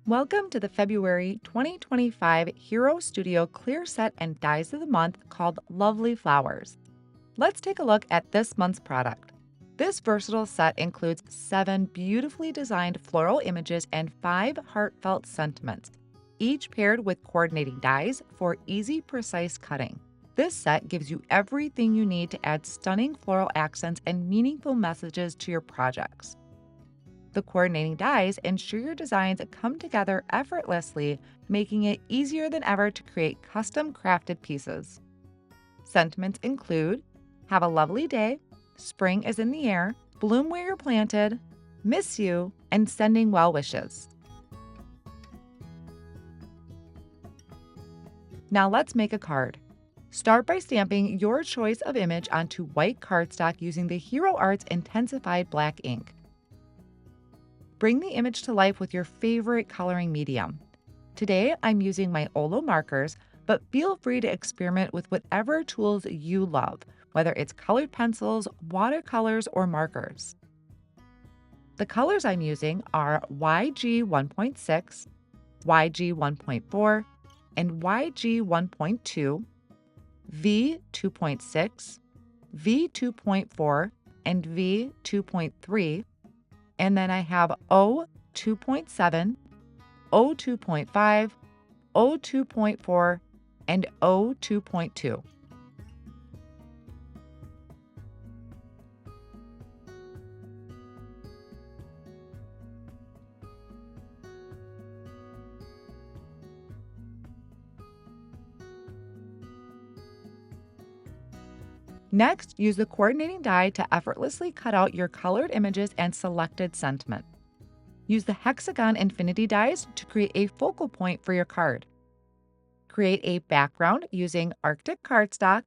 Welcome to the February 2025 Hero Studio Clear Set and Dies of the Month called Lovely Flowers. Let's take a look at this month's product. This versatile set includes 7 beautifully designed floral images and 5 heartfelt sentiments, each paired with coordinating dies for easy, precise cutting. This set gives you everything you need to add stunning floral accents and meaningful messages to your projects. The coordinating dies ensure your designs come together effortlessly, making it easier than ever to create custom crafted pieces. Sentiments include have a lovely day, spring is in the air, bloom where you're planted, miss you, and sending well wishes. Now let's make a card. Start by stamping your choice of image onto white cardstock using the Hero Arts Intensified Black ink. Bring the image to life with your favorite coloring medium. Today, I'm using my Olo markers, but feel free to experiment with whatever tools you love, whether it's colored pencils, watercolors, or markers. The colors I'm using are YG 1.6, YG 1.4, and YG 1.2, V 2.6, V 2.4, and V 2.3, and then I have O 2.7, O 2.5, O 2.4, and O 2.2. Next, use the coordinating die to effortlessly cut out your colored images and selected sentiment. Use the hexagon infinity dies to create a focal point for your card. Create a background using Arctic cardstock,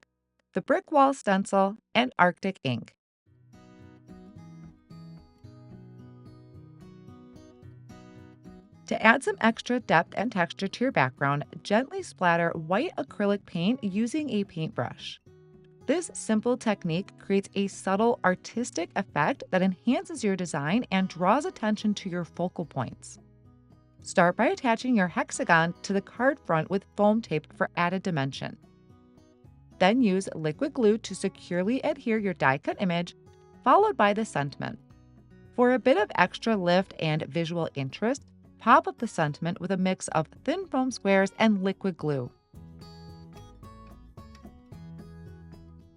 the brick wall stencil, and Arctic ink. To add some extra depth and texture to your background, gently splatter white acrylic paint using a paintbrush. This simple technique creates a subtle artistic effect that enhances your design and draws attention to your focal points. Start by attaching your hexagon to the card front with foam tape for added dimension. Then use liquid glue to securely adhere your die cut image, followed by the sentiment. For a bit of extra lift and visual interest, pop up the sentiment with a mix of thin foam squares and liquid glue.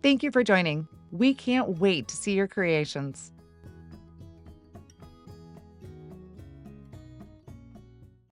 Thank you for joining. We can't wait to see your creations.